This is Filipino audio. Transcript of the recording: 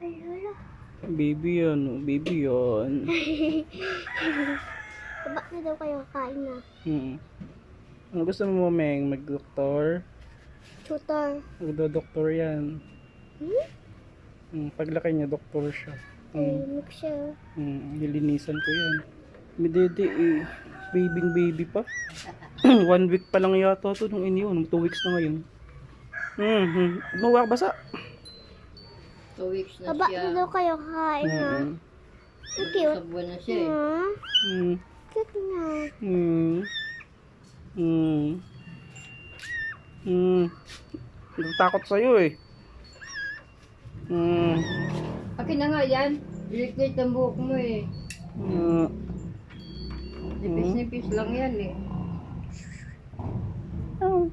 Ay, wala. Baby yan, oh. Baby yan. Baba na daw kayo kain na. Ano gusto mo, Meng? Mag-doktor? Tutor. Magdo-doktor yan. Paglaki niya, doktor siya. Tahimik siya. Nilinisan ko yan. May dede eh. Baby pa. 1 week pa lang yata to nung iniyon. 2 weeks na ngayon. Mawak basa. 2 weeks na Baba siya. na daw kayo kain na. Ang cute. Sa buwan na siya eh. Cute na. Nagtakot sa'yo eh. Akin na nga yan. Lilit ang buhok mo eh. Nipis-nipis lang yan eh. Oh.